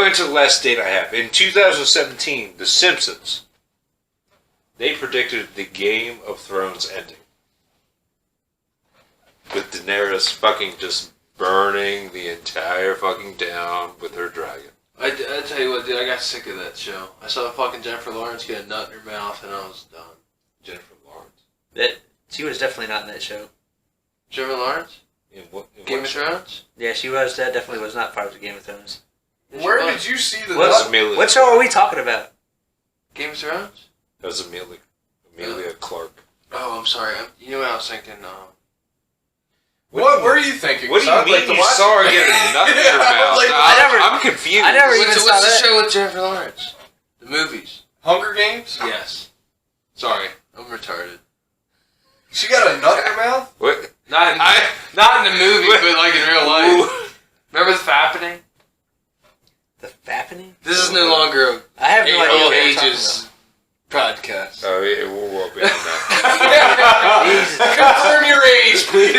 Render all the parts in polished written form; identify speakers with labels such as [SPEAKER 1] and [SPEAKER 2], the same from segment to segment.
[SPEAKER 1] going to the last date I have. In 2017, The Simpsons, they predicted the Game of Thrones ending. With Daenerys fucking just burning the entire fucking town with her dragon.
[SPEAKER 2] I tell you what, dude, I got sick of that show. I saw fucking Jennifer Lawrence get a nut in her mouth, and I was done.
[SPEAKER 1] Jennifer Lawrence.
[SPEAKER 3] She was definitely not in that show.
[SPEAKER 2] Jennifer Lawrence?
[SPEAKER 1] In
[SPEAKER 2] Game of Thrones?
[SPEAKER 3] Yeah, she was. That definitely was not part of the Game of Thrones.
[SPEAKER 4] Where did you see the
[SPEAKER 1] nut?
[SPEAKER 3] What show are we talking about?
[SPEAKER 2] Game of Thrones?
[SPEAKER 1] That was Amelia Clark.
[SPEAKER 2] Oh, I'm sorry. You know what I was thinking?
[SPEAKER 4] What were you thinking?
[SPEAKER 1] What do you mean you saw her get a nut in her mouth? I'm confused.
[SPEAKER 3] I never even saw that.
[SPEAKER 2] What's the show with Jennifer Lawrence? The movies.
[SPEAKER 4] Hunger Games?
[SPEAKER 2] Yes. Sorry, I'm retarded.
[SPEAKER 4] She got a nut in her mouth?
[SPEAKER 1] What?
[SPEAKER 2] Not in the movie, but like in real life. Remember the fappening?
[SPEAKER 3] The fappening?
[SPEAKER 2] This is no longer
[SPEAKER 3] I have no idea what you're talking
[SPEAKER 2] ages podcast.
[SPEAKER 1] Oh, yeah, we'll walk beyond that.
[SPEAKER 4] Confirm your age, please.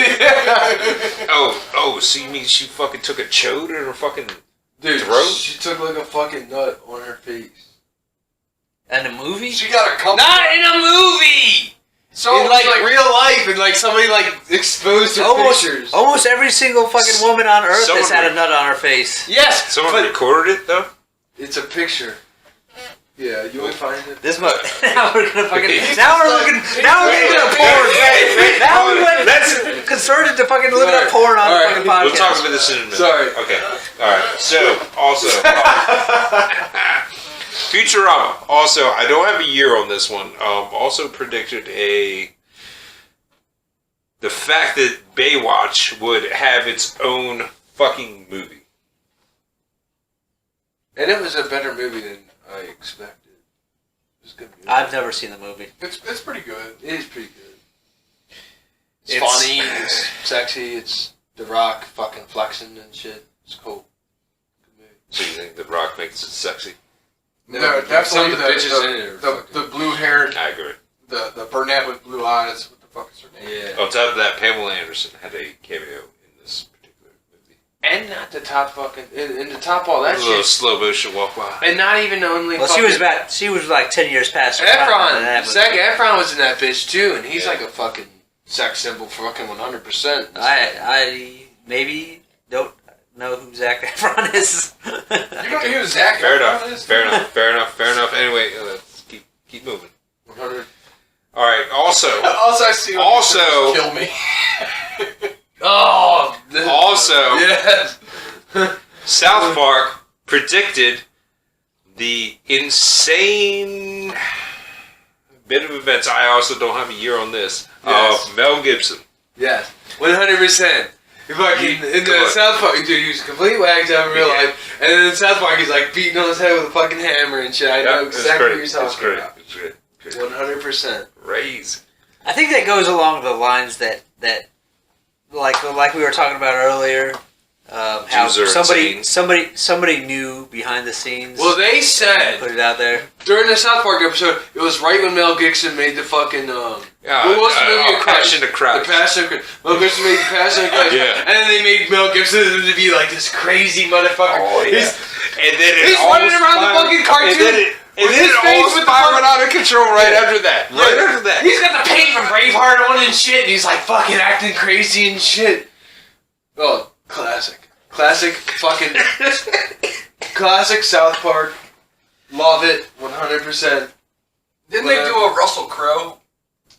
[SPEAKER 1] Oh, so you mean she fucking took a chode in her fucking
[SPEAKER 2] throat? She took like a fucking nut on her face.
[SPEAKER 3] In a movie?
[SPEAKER 4] She got a couple.
[SPEAKER 2] Not in a movie!
[SPEAKER 4] So
[SPEAKER 2] in like real life, and like somebody like exposed her pictures.
[SPEAKER 3] Almost every single fucking woman on earth has had a nut on her face.
[SPEAKER 2] Yes!
[SPEAKER 1] Someone recorded it, though?
[SPEAKER 2] It's a picture. Yeah, you will find it.
[SPEAKER 3] This much. Now we're gonna fucking. Now we're looking at porn. Now we went concerted to fucking look at porn on the fucking podcast.
[SPEAKER 1] We'll talk about this in a minute.
[SPEAKER 2] Sorry.
[SPEAKER 1] Okay. Alright. So, also. Futurama. Also, I don't have a year on this one. Also predicted the fact that Baywatch would have its own fucking movie.
[SPEAKER 2] And it was a better movie than I expected. It was a good movie.
[SPEAKER 3] I've never seen the movie.
[SPEAKER 4] It's pretty good.
[SPEAKER 2] It is pretty good. It's funny, it's sexy, it's The Rock fucking flexing and shit. It's cool. Good movie.
[SPEAKER 1] So you think The Rock makes it sexy?
[SPEAKER 4] No, definitely the blue haired.
[SPEAKER 1] I agree.
[SPEAKER 4] The brunette with blue eyes. What the fuck is her name?
[SPEAKER 2] Yeah.
[SPEAKER 1] On top of that, Pamela Anderson had a cameo in this particular movie.
[SPEAKER 2] And not the top fucking in the top all that
[SPEAKER 1] a little
[SPEAKER 2] shit.
[SPEAKER 1] slow motion walk by.
[SPEAKER 2] And not even only.
[SPEAKER 3] Well, she was like 10 years past her
[SPEAKER 2] Efron.
[SPEAKER 3] time.
[SPEAKER 2] Zac Efron was in that bitch too, and he's like a fucking sex symbol for fucking 100%.
[SPEAKER 3] I maybe don't know who Zac Efron is.
[SPEAKER 4] You don't know who Zac Efron is?
[SPEAKER 1] Fair enough. Anyway, let's keep moving.
[SPEAKER 2] 100.
[SPEAKER 1] All right. Also,
[SPEAKER 4] I see.
[SPEAKER 1] Also,
[SPEAKER 4] kill me.
[SPEAKER 2] Yes.
[SPEAKER 1] South Park predicted the insane bit of events. I also don't have a year on this. Of Mel Gibson.
[SPEAKER 2] Yes. 100%. Fucking in the South Park, dude, he was a complete wag job in real life, and then in South Park, he's like beating on his head with a fucking hammer and shit. I know exactly what you're talking about.
[SPEAKER 1] It's great.
[SPEAKER 2] 100%.
[SPEAKER 1] Raise.
[SPEAKER 3] I think that goes along the lines that like we were talking about earlier. How somebody knew behind the scenes.
[SPEAKER 2] Well, they said
[SPEAKER 3] put it out there
[SPEAKER 2] during the South Park episode. It was right when Mel Gibson made the fucking what was the movie?
[SPEAKER 1] Passion to Christ.
[SPEAKER 2] The Passion of Christ. Mel Gibson made the Passion of Christ.
[SPEAKER 1] Yeah.
[SPEAKER 2] And then they made Mel Gibson to be like this crazy motherfucker.
[SPEAKER 1] Oh yeah. And then
[SPEAKER 2] he's running around the fucking cartoon.
[SPEAKER 1] And then it all spiraled out of control after that. Right after that.
[SPEAKER 2] He's got the paint from Braveheart on and shit, and he's like fucking acting crazy and shit. Oh, classic fucking classic South Park. Love it, 100%.
[SPEAKER 4] Didn't they do a Russell Crowe?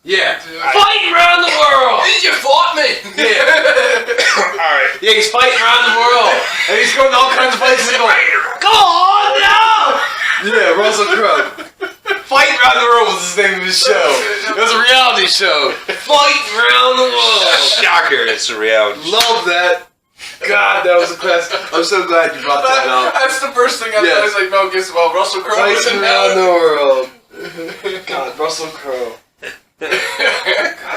[SPEAKER 2] Yeah. Fighting around the world!
[SPEAKER 4] You fought me!
[SPEAKER 2] Yeah.
[SPEAKER 1] Alright.
[SPEAKER 2] Yeah, he's fighting around the world. And he's going to all kinds of places and going, go on now! Yeah, Russell Crowe. Fighting around the world was the name of his show. It was a reality show. Fighting around the world.
[SPEAKER 1] Shocker, it's a reality show.
[SPEAKER 2] Love that. God, that was a classic. I'm so glad you brought that up.
[SPEAKER 4] That's the first thing I thought. It's like Mel Gibson. Well, Russell Crowe.
[SPEAKER 2] Fighting around the world. God, Russell Crowe.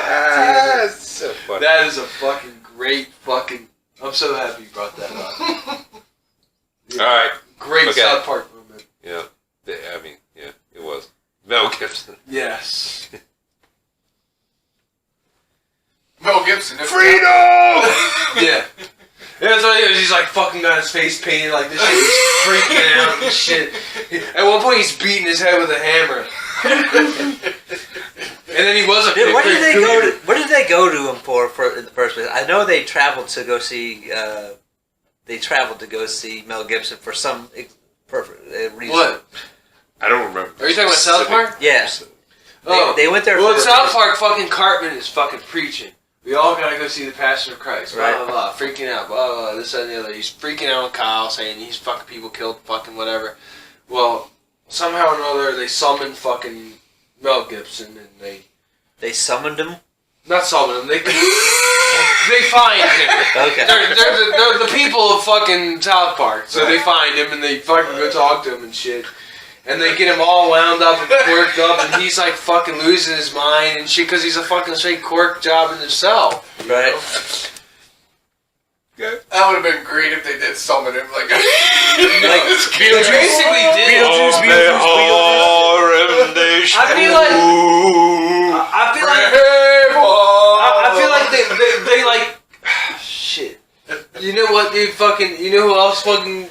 [SPEAKER 1] That's so funny.
[SPEAKER 2] That is a fucking great fucking. I'm so happy you brought that up.
[SPEAKER 1] Yeah. All right.
[SPEAKER 2] Great South Park moment.
[SPEAKER 1] Yeah. I mean, yeah, it was. Mel Gibson.
[SPEAKER 2] Yes.
[SPEAKER 4] Mel Gibson.
[SPEAKER 1] Freedom!
[SPEAKER 2] Yeah. Yeah, that's what he was. He's like fucking got his face painted like this shit. He's freaking out and shit. At one point, he's beating his head with a hammer. And then he wasn't.
[SPEAKER 3] Dude, what did they go to him for in the first place? I know they traveled to go see. Mel Gibson for some reason.
[SPEAKER 2] What?
[SPEAKER 1] I don't remember.
[SPEAKER 2] Are you talking about South Park?
[SPEAKER 3] Yeah. They went there.
[SPEAKER 2] Well,
[SPEAKER 3] for
[SPEAKER 2] in South Park, fucking Cartman is fucking preaching. We all gotta go see the Passion of Christ. Blah,
[SPEAKER 3] Right.
[SPEAKER 2] blah, blah. Freaking out. Blah, blah, blah. This, that, and the other. He's freaking out on Kyle, saying he's fucking people killed, fucking whatever. Well, somehow or another, they summoned fucking Mel Gibson, and
[SPEAKER 3] They summoned him.
[SPEAKER 2] not summoned him. They find him.
[SPEAKER 3] Okay.
[SPEAKER 2] They're the people of fucking South Park, so they find him and they fucking go talk to him and shit. And they get him all wound up and quirked up, and he's like fucking losing his mind and shit because he's a fucking straight quirk job in himself.
[SPEAKER 3] Right.
[SPEAKER 4] That would have been great if they did summon him. Like
[SPEAKER 2] They basically did.
[SPEAKER 3] Beetlejuice.
[SPEAKER 2] I feel like they like shit. You know what, dude? Fucking. You know who else? Fucking.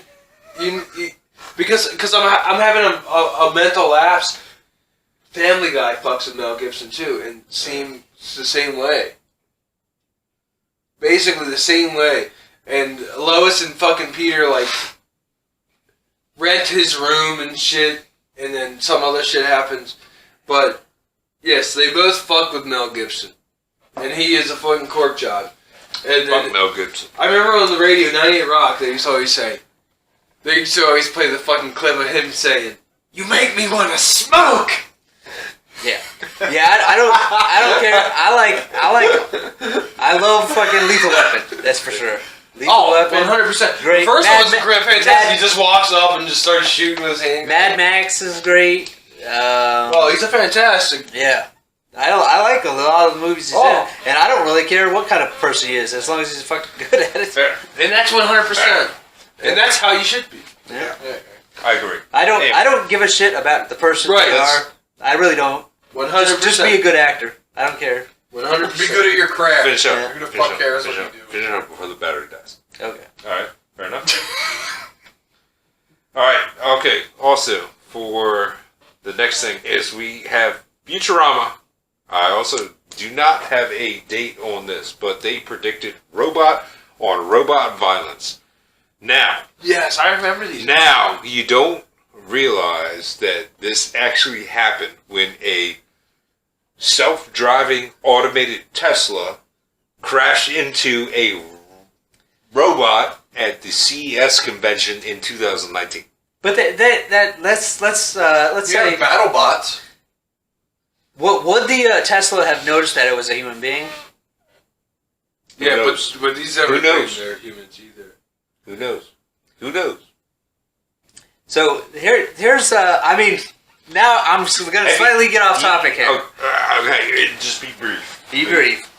[SPEAKER 2] Because I'm having a mental lapse. Family Guy fucks with Mel Gibson too, and it's the same way. Basically the same way. And Lois and fucking Peter like rent his room and shit, and then some other shit happens. But yes, they both fuck with Mel Gibson, and he is a fucking cork job. And
[SPEAKER 1] Fuck Mel Gibson.
[SPEAKER 2] I remember on the radio, 98 Rock, they used to always say. They used to always play the fucking clip of him saying, "You make me want to smoke."
[SPEAKER 3] Yeah. Yeah. I don't care. I love fucking Lethal Weapon. That's for sure. Lethal Weapon.
[SPEAKER 2] 100%.
[SPEAKER 3] Great.
[SPEAKER 2] The first
[SPEAKER 3] Mad
[SPEAKER 2] one's
[SPEAKER 3] Ma-
[SPEAKER 2] fantastic. He just walks up and just starts shooting with his hand.
[SPEAKER 3] Mad Max is great.
[SPEAKER 2] Oh, he's a fantastic.
[SPEAKER 3] Yeah. I like a lot of the movies he's in, and I don't really care what kind of person he is, as long as he's fucking good at it.
[SPEAKER 1] Fair.
[SPEAKER 2] And that's 100%. And that's how you should be.
[SPEAKER 3] Yeah.
[SPEAKER 1] I agree.
[SPEAKER 3] I don't give a shit about the person
[SPEAKER 2] Right,
[SPEAKER 3] they are. I really don't.
[SPEAKER 2] 100%.
[SPEAKER 3] Just be a good actor. I don't care.
[SPEAKER 2] 100%.
[SPEAKER 4] be good at your craft.
[SPEAKER 1] Finish up.
[SPEAKER 3] Yeah.
[SPEAKER 4] Who the fuck cares what you do?
[SPEAKER 1] Finish up before the battery dies.
[SPEAKER 3] Okay.
[SPEAKER 1] Alright, fair enough. Alright, okay. Also, for the next thing is we have Futurama. I also do not have a date on this, but they predicted robot on robot violence. Now,
[SPEAKER 2] Yes, I remember these.
[SPEAKER 1] now you don't realize that this actually happened when a self-driving automated Tesla crashed into a robot at the CES convention in 2019.
[SPEAKER 3] But let's say
[SPEAKER 4] battle bots.
[SPEAKER 3] would the Tesla have noticed that it was a human being?
[SPEAKER 2] Yeah,
[SPEAKER 1] Who knows?
[SPEAKER 2] but these
[SPEAKER 1] Who knows?
[SPEAKER 2] they're humans either.
[SPEAKER 1] Who knows? Who knows?
[SPEAKER 3] So here's I mean, now I'm going to slightly get off topic here.
[SPEAKER 1] Okay, just be brief.
[SPEAKER 3] Be brief.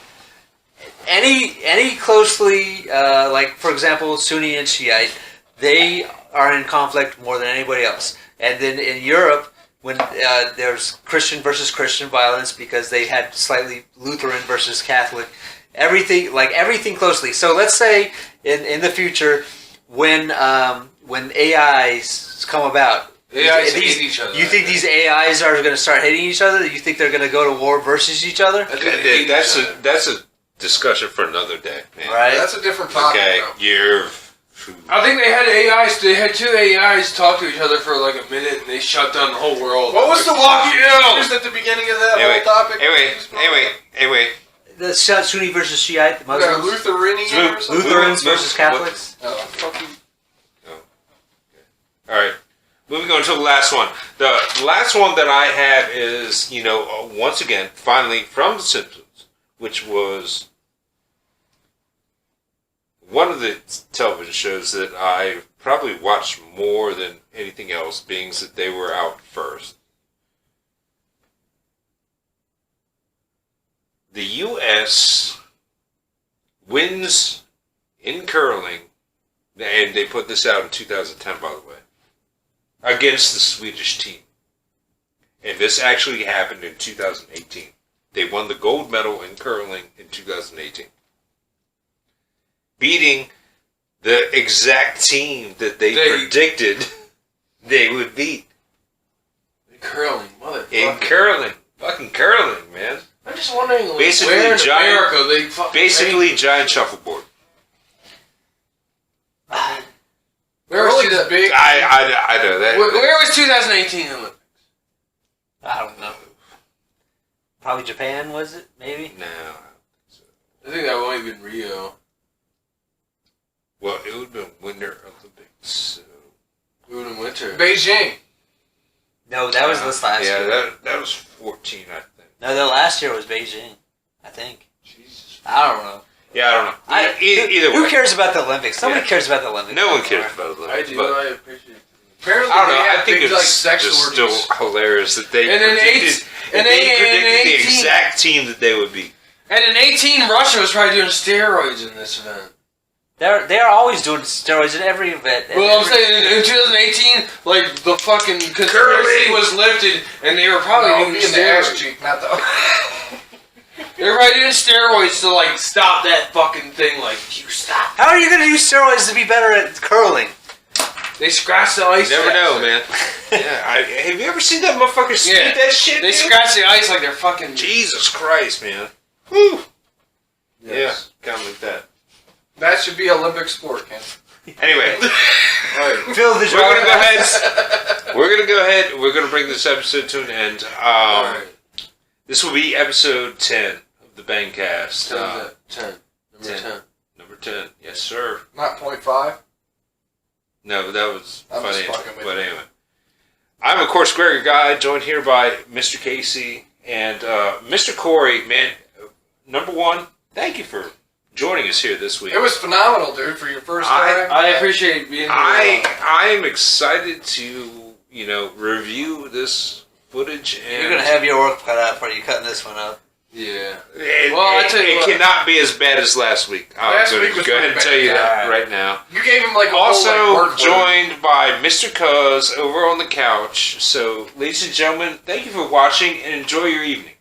[SPEAKER 3] Any closely like, for example, Sunni and Shiite, they are in conflict more than anybody else. And then in Europe, when there's Christian versus Christian violence because they had slightly Lutheran versus Catholic, everything closely. So let's say in the future, when AIs come about,
[SPEAKER 2] AIs hate each other.
[SPEAKER 3] You think these AIs are going to start hating each other? You think they're going to go to war versus each other?
[SPEAKER 1] That's a discussion for another day, man.
[SPEAKER 3] Right.
[SPEAKER 4] That's a different topic.
[SPEAKER 1] Okay,
[SPEAKER 4] Though.
[SPEAKER 2] I think they had AIs. They had two AIs talk to each other for like a minute, and they shut down the whole world.
[SPEAKER 4] What was the walkie-talkies at the beginning of that whole topic?
[SPEAKER 1] Anyway.
[SPEAKER 3] The Sunni versus Shiite, the Muslims. Lutherans versus Catholics.
[SPEAKER 4] Oh, fucking.
[SPEAKER 1] Alright. Moving on to the last one. The last one that I have is, once again, finally from The Simpsons, which was one of the television shows that I probably watched more than anything else, being that they were out first. The U.S. wins in curling, and they put this out in 2010, by the way, against the Swedish team. And this actually happened in 2018. They won the gold medal in curling in 2018. Beating the exact team that they predicted they would beat.
[SPEAKER 2] Curling, motherfucker.
[SPEAKER 1] In curling. Fucking curling, man.
[SPEAKER 2] I'm just wondering, like,
[SPEAKER 1] Basically,
[SPEAKER 2] where in
[SPEAKER 1] giant-
[SPEAKER 2] America they fucking
[SPEAKER 1] Basically, giant shuffleboard.
[SPEAKER 2] Where was the big?
[SPEAKER 1] I know that.
[SPEAKER 2] Where was 2018 Olympics?
[SPEAKER 3] I don't know. Probably Japan, was it? Maybe?
[SPEAKER 1] No.
[SPEAKER 2] I think that would only been Rio.
[SPEAKER 1] Well, it would have been Winter Olympics. So.
[SPEAKER 2] We would in winter.
[SPEAKER 4] Beijing.
[SPEAKER 3] No, that was this last year.
[SPEAKER 1] Yeah, that was 14, I think.
[SPEAKER 3] No, the last year was Beijing, I think.
[SPEAKER 1] Jesus.
[SPEAKER 3] I don't know.
[SPEAKER 1] Yeah, I don't know. Either way.
[SPEAKER 3] Who cares about the Olympics? Somebody cares about the Olympics.
[SPEAKER 1] No one cares about the
[SPEAKER 2] I
[SPEAKER 1] Olympics.
[SPEAKER 2] do.
[SPEAKER 1] But
[SPEAKER 2] I appreciate it. Apparently,
[SPEAKER 1] I don't know.
[SPEAKER 2] they
[SPEAKER 1] I
[SPEAKER 2] have
[SPEAKER 1] think
[SPEAKER 2] big,
[SPEAKER 1] it's
[SPEAKER 2] like, sexual
[SPEAKER 1] just still
[SPEAKER 2] orgies.
[SPEAKER 1] hilarious that they
[SPEAKER 2] And in
[SPEAKER 1] predicted, the
[SPEAKER 2] 18
[SPEAKER 1] exact team that they would beat.
[SPEAKER 2] And in 18, Russia was probably doing steroids in this event.
[SPEAKER 3] They're always doing steroids in every event.
[SPEAKER 2] Well, I'm saying in 2018, like the fucking conspiracy was lifted, and they were probably
[SPEAKER 4] No,
[SPEAKER 2] doing
[SPEAKER 4] in the ass
[SPEAKER 2] steroids.
[SPEAKER 4] cheek, not the.
[SPEAKER 2] They were probably doing steroids to like stop that fucking thing. Like, you stop.
[SPEAKER 3] How are you going to use steroids to be better at curling?
[SPEAKER 2] They scratch the ice.
[SPEAKER 1] You never know,
[SPEAKER 2] faster.
[SPEAKER 1] man. Yeah, have you ever seen that motherfucker spit
[SPEAKER 2] Yeah.
[SPEAKER 1] that shit?
[SPEAKER 2] They
[SPEAKER 1] man?
[SPEAKER 2] scratch the ice like they're fucking.
[SPEAKER 1] Jesus Christ, man. Whew.
[SPEAKER 2] Yes.
[SPEAKER 1] Yeah, kind of like that.
[SPEAKER 4] That should be Olympic sport, Ken.
[SPEAKER 1] Anyway,
[SPEAKER 3] Phil the
[SPEAKER 1] we're gonna go ahead. We're gonna bring this episode to an end. This will be episode 10 of the Bangcast.
[SPEAKER 2] 10. Number
[SPEAKER 1] 10.
[SPEAKER 2] 10.
[SPEAKER 1] Number 10. Yes, sir.
[SPEAKER 4] Not 0.5.
[SPEAKER 1] No, that was
[SPEAKER 4] I'm just
[SPEAKER 1] financial.
[SPEAKER 4] fucking with
[SPEAKER 1] But
[SPEAKER 4] you.
[SPEAKER 1] anyway, I'm of course Gregor Guy, joined here by Mr. Casey and Mr. Corey. Man, number one, thank you for joining us here this week.
[SPEAKER 4] It was phenomenal, dude, for your first time.
[SPEAKER 2] I appreciate being here.
[SPEAKER 1] I am excited to review this footage, and
[SPEAKER 3] You're going to have your work cut out for you cutting this one up.
[SPEAKER 2] Yeah.
[SPEAKER 1] Well,
[SPEAKER 2] I tell you
[SPEAKER 1] it
[SPEAKER 2] what.
[SPEAKER 1] cannot be as bad as last week.
[SPEAKER 4] Last
[SPEAKER 1] I'm going
[SPEAKER 4] week was
[SPEAKER 1] to go ahead and
[SPEAKER 4] pretty
[SPEAKER 1] tell you
[SPEAKER 4] bad.
[SPEAKER 1] that right now.
[SPEAKER 4] You gave him like a
[SPEAKER 1] Also
[SPEAKER 4] whole, like, word for word.
[SPEAKER 1] joined by Mr. Cuz over on the couch. So, ladies and gentlemen, thank you for watching and enjoy your evening.